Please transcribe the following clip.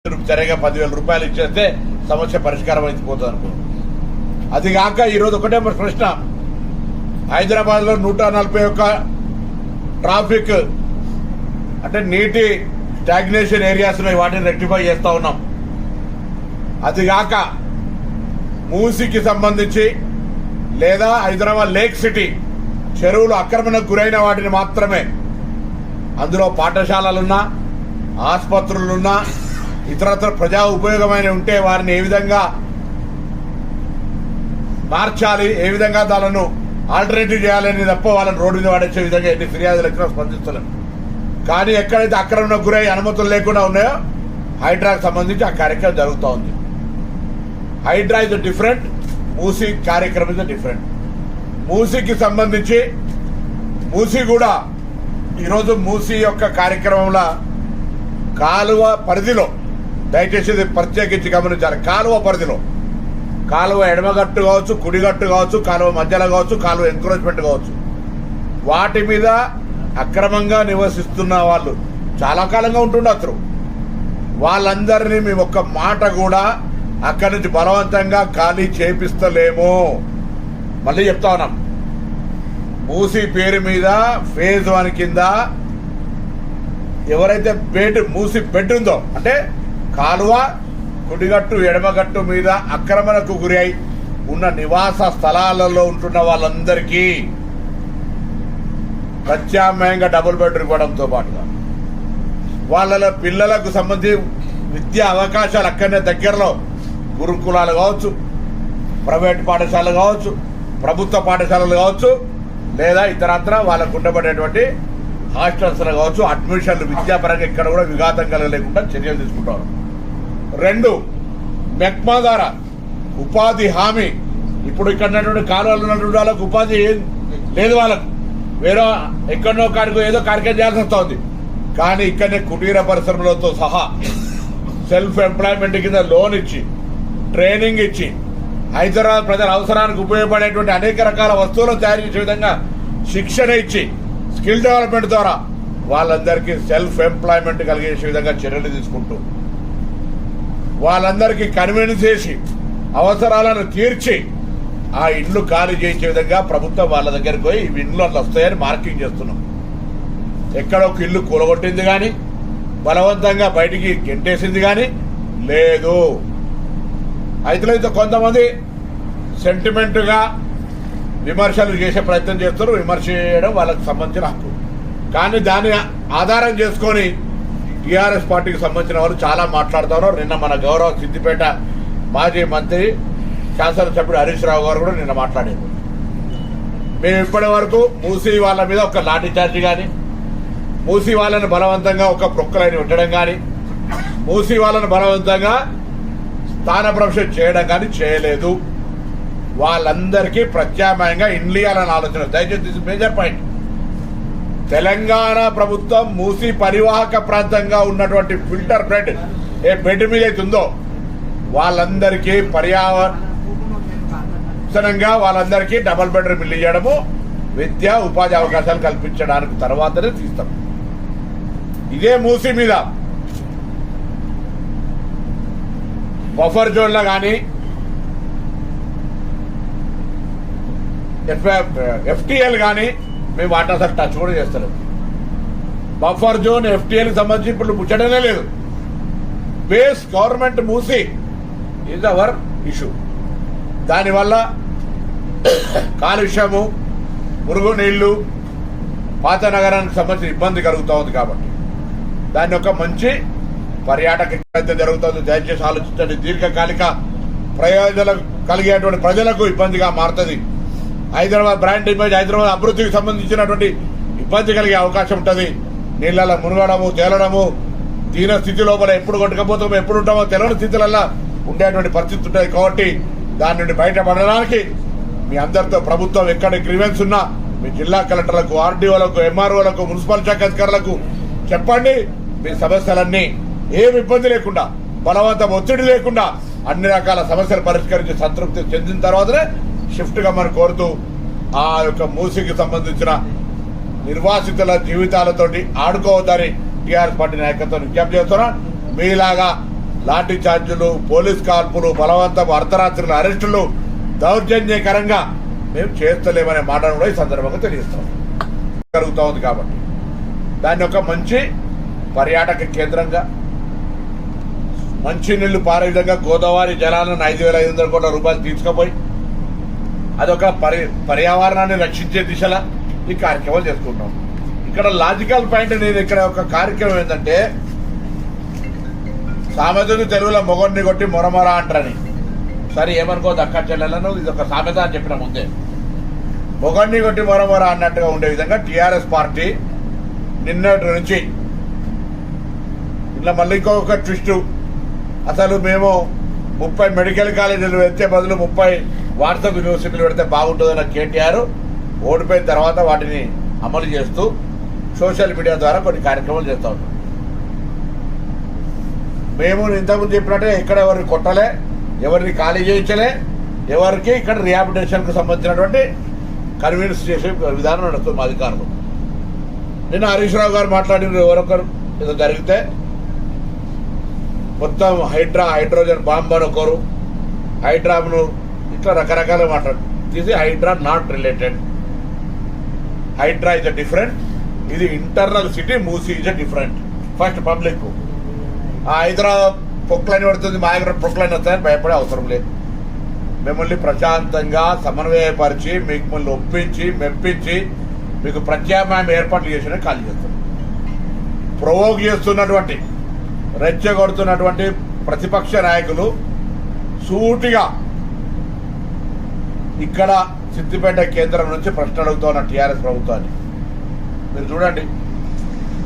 సరిగా 10,000 రూపాయలు ఇచ్చేస్తే సమస్య పరిష్కారం అయిపోతుంది అనుకో. అది కాక ఈరోజు ఒకటే ప్రశ్న, హైదరాబాద్ లో 141 ట్రాఫిక్ అంటే నీటి స్టాగ్నేషన్ ఏరియాస్ ఉన్నాయి, వాటిని రెక్టిఫై చేస్తా ఉన్నాం. అది కాక మూసికి సంబంధించి లేదా హైదరాబాద్ లేక్ సిటీ చెరువులు ఆక్రమణకు గురైన వాటిని మాత్రమే, అందులో పాఠశాలలున్నా ఆసుపత్రులున్నా ఇతరత్ర ప్రజా ఉపయోగమైన ఉంటే వారిని ఏ విధంగా మార్చాలి, ఏ విధంగా దాలను ఆల్టర్నేటివ్ చేయాలని తప్ప వాళ్ళని రోడ్డు మీద పడేసే విధంగా ఎన్ని ఫిర్యాదులు ఎక్కడ స్పందిస్తున్నాం. కానీ ఎక్కడైతే ఆక్రమణకు గురై అనుమతులు లేకుండా ఉన్నాయో హైడ్రాకు సంబంధించి ఆ కార్యక్రమం జరుగుతూ ఉంది. హైడ్రా ఇస్ డిఫరెంట్, మూసీ కార్యక్రమం ఇస్ డిఫరెంట్. మూసీకి సంబంధించి మూసీ కూడా ఈరోజు మూసీ యొక్క కార్యక్రమంలో కాలువ పరిధిలో, దయచేసి ప్రత్యేకించి గమనించాలి, కాలువ పరిధిలో, కాలువ ఎడమగట్టు కావచ్చు, కుడిగట్టు కావచ్చు, కాలువ మధ్యలో కావచ్చు, కాలువ ఎంకరేజ్మెంట్ కావచ్చు, వాటి మీద అక్రమంగా నివసిస్తున్న వాళ్ళు చాలా కాలంగా ఉంటుండొచ్చు. వాళ్ళందరినీ మేము ఒక్క మాట కూడా అక్కడి నుంచి బలవంతంగా ఖాళీ చేపిస్తలేము. మళ్ళీ చెప్తా ఉన్నాం, మూసీ పేరు మీద ఫేజ్ 1 కింద ఎవరైతే మూసీ బెడ్ ఉందో, అంటే కాలువ కుడిగట్టు ఎడమగట్టు మీద ఆక్రమణకు గురి అయి ఉన్న నివాస స్థలాలలో ఉంటున్న వాళ్ళందరికీ ప్రత్యామ్నాయంగా డబుల్ బెడ్రూమ్ ఇవ్వడంతో పాటుగా వాళ్ళ పిల్లలకు సంబంధించి విద్యా అవకాశాలు అక్కడనే దగ్గరలో గురుకులాలు కావచ్చు, ప్రైవేట్ పాఠశాలలు కావచ్చు, ప్రభుత్వ పాఠశాలలు కావచ్చు, లేదా ఇతరత్ర వాళ్ళకు ఉండబడేటువంటి హాస్టల్స్ కావచ్చు, అడ్మిషన్లు విద్యాపరంగా ఇక్కడ కూడా విఘాతం కలగలేకుండా చర్యలు తీసుకుంటారు. 2, మెక్మా ద్వారా ఉపాధి హామీ. ఇప్పుడు ఇక్కడ ఉన్నటువంటి కాలువలు ఉన్నటువంటి వాళ్ళకు ఉపాధి లేదు, వాళ్ళకు వేరే ఎక్కడో కాడికి ఏదో కార్యక్రమం చేయాల్సి వస్తుంది. కానీ ఇక్కడనే కుటీర పరిశ్రమలతో సహా సెల్ఫ్ ఎంప్లాయ్మెంట్ కింద లోన్ ఇచ్చి, ట్రైనింగ్ ఇచ్చి, హైదరాబాద్ ప్రజల అవసరానికి ఉపయోగపడేటువంటి అనేక రకాల వస్తువులను తయారు చేసే విధంగా శిక్షణ ఇచ్చి, స్కిల్ డెవలప్మెంట్ ద్వారా వాళ్ళందరికీ సెల్ఫ్ ఎంప్లాయ్మెంట్ కలిగేసే విధంగా చర్యలు తీసుకుంటూ, వాళ్ళందరికీ కన్విన్స్ చేసి అవసరాలను తీర్చి ఆ ఇండ్లు ఖాళీ చేసే విధంగా ప్రభుత్వం వాళ్ళ దగ్గరికి పోయి ఇవి ఇండ్లు అట్లా వస్తాయని మార్కింగ్ చేస్తున్నాం. ఎక్కడో ఒక ఇల్లు కూలగొట్టింది కానీ, బలవంతంగా బయటికి గెంటేసింది కానీ లేదు. అయితే కొంతమంది సెంటిమెంట్గా విమర్శలు చేసే ప్రయత్నం చేస్తారు. విమర్శ చేయడం వాళ్ళకి సంబంధించిన హక్కు. కానీ దాన్ని ఆధారం చేసుకొని టీఆర్ఎస్ పార్టీకి సంబంధించిన వాళ్ళు చాలా మాట్లాడుతూ ఉన్నారు. నిన్న మన గౌరవ సిద్దిపేట మాజీ మంత్రి శాసనసభ్యుడు హరీష్ రావు గారు కూడా నిన్న మాట్లాడారు. మేము ఇప్పటి వరకు మూసీ వాళ్ళ మీద ఒక లాఠీ చార్జీ కానీ, మూసీ వాళ్ళని బలవంతంగా ఒక ప్రొక్కలైన పెట్టడం కానీ, మూసీ వాళ్ళని బలవంతంగా స్థానభ్రంశం చేయడం కానీ చేయలేదు. వాళ్ళందరికీ ప్రత్యామ్నాయంగా ఇండియాలని ఆలోచన. దయచేసి మేజర్ పాయింట్, తెలంగాణ ప్రభుత్వం మూసీ పరివాహక ప్రాంతంగా ఉన్నటువంటి ఫిల్టర్ బెడ్ ఏ బెడ్ మీద అయితే ఉందో వాళ్ళందరికీ పర్యావరణంగా వాళ్ళందరికీ డబుల్ బెడ్రూమ్ ఇల్లు ఇవ్వడము, విద్యా ఉపాధి అవకాశాలు కల్పించడానికి తర్వాతనే తీస్తాం. ఇదే మూసీ మీద బఫర్ జోన్లో కానీ ఎఫ్టీఎల్ కానీ మేము వాటి అసలు టచ్ కూడా చేస్తాం. బఫర్ జోన్ ఎఫ్టీఎల్కి సంబంధించి ఇప్పుడు ముచ్చటనే లేదు. Base government Musi is our issue. దానివల్ల కాలుష్యము, మురుగునీళ్లు, పాత నగరానికి సంబంధించిన ఇబ్బంది కలుగుతూ ఉంది. కాబట్టి దాన్ని ఒక మంచి పర్యాటక అయితే జరుగుతుంది. దయచేసి ఆలోచించండి. దీర్ఘకాలిక ప్రయోజనాలు కలిగేటువంటి ప్రజలకు ఇబ్బందిగా మారుతుంది. హైదరాబాద్ బ్రాండ్ ఇమేజ్, హైదరాబాద్ అభివృద్ధికి సంబంధించినటువంటి ఇబ్బంది కలిగే అవకాశం ఉంటుంది. నీళ్ళలో మునగడము, తేలడము, దీన స్థితి లోపల ఎప్పుడు కొట్టుకపోతామో ఎప్పుడు ఉంటామో తెలియని స్థితులలో ఉండేటువంటి పరిస్థితి ఉంటుంది. కాబట్టి దాని నుండి బయటపడడానికి మీ అందరితో ప్రభుత్వం ఎక్కడ గ్రీవెన్స్ ఉన్నా మీ జిల్లా కలెక్టర్లకు, ఆర్డీఓలకు, ఎంఆర్ఓలకు, మున్సిపల్ శాఖ అధికారులకు చెప్పండి. మీ సమస్యలన్నీ ఏమి ఇబ్బంది లేకుండా, బలవంతం ఒత్తిడి లేకుండా అన్ని రకాల సమస్యలు పరిష్కరించి సంతృప్తి చెందిన తర్వాతనే షిఫ్ట్ గా మనం కోరుతూ ఆ యొక్క మూసీకి సంబంధించిన నిర్వాసితుల జీవితాలతోటి ఆడుకోవద్దని టీఆర్ఎస్ పార్టీ నాయకత్వం విజ్ఞప్తి చేస్తున్నా. మీలాగా లాఠీ చార్జీలు, పోలీస్ కాల్పులు, బలవంతం, అర్ధరాత్రుల అరెస్టులు దౌర్జన్యకరంగా మేము చేస్తలేమనే మాటను కూడా ఈ సందర్భంగా తెలియస్తాం జరుగుతూ ఉంది. కాబట్టి దాన్ని ఒక మంచి పర్యాటక కేంద్రంగా, మంచినీళ్లు పారే విధంగా గోదావరి జలాలను 5,500 కోట్ల రూపాయలు తీసుకుపోయి అదొక పర్యావరణాన్ని రక్షించే దిశలా ఈ కార్యక్రమాలు చేసుకుంటాం. ఇక్కడ లాజికల్ పాయింట్, నేను ఇక్కడ ఒక కార్యక్రమం ఏంటంటే, సామెతను తెలుగులో మొగొడిని కొట్టి మొరమొర అంటారని, సరే ఏమనుకోదు అక్క చెల్లెలను, ఇది ఒక సామెత అని చెప్పిన ముందే. మొగొడిని కొట్టి మొరమొర అన్నట్టుగా ఉండే విధంగా టీఆర్ఎస్ పార్టీ నిన్నటి నుంచి ఇలా మళ్ళీ ఇంకొక ట్విస్ట్, అసలు మేము 30 మెడికల్ కాలేజీలు పెడితే బదులు 30 వాట్సాప్ యూనివర్సిటీలు పెడితే బాగుంటుందన్న కేటీఆర్ ఓడిపోయిన తర్వాత వాటిని అమలు చేస్తూ సోషల్ మీడియా ద్వారా కొన్ని కార్యక్రమాలు చేస్తూ ఉంటాం. మేము ఇంతకుముందు చెప్పినట్టే ఇక్కడ ఎవరిని కొట్టలే, ఎవరిని ఖాళీ చేయించలే, ఎవరికి ఇక్కడ రిహాబిలిటేషన్కు సంబంధించినటువంటి కన్వీన్స్ చేసే విధానం నడుస్తుంది మా అధికారులు. నిన్న హరీష్ రావు గారు మాట్లాడిన ఎవరొకరు ఏదో జరిగితే మొత్తం హైడ్రోజన్ బాంబ్ అని ఒకరు, హైడ్రాను ఇట్లా రకరకాలుగా మాట్లాడు తీసి Hydraa not related, Hydraa is a different, ఇది internal city, Musi is a different. First public ఆ హైదరాబాద్ పొక్లైన్ పడుతుంది, మా దగ్గర పొక్లైన్ వస్తాయని భయపడే అవసరం లేదు. మిమ్మల్ని ప్రశాంతంగా సమన్వయపరిచి మిమ్మల్ని ఒప్పించి మెప్పించి మీకు ప్రత్యామ్నాయం ఏర్పాట్లు చేసిన ఖాళీ చేస్తాం. ప్రొవోక్ చేస్తున్నటువంటి, రెచ్చగొడుతున్నటువంటి ప్రతిపక్ష నాయకులు సూటిగా ఇక్కడ సిద్దిపేట కేంద్రం నుంచి ప్రశ్న అడుగుతున్న టీఆర్ఎస్ ప్రభుత్వాన్ని మీరు చూడండి.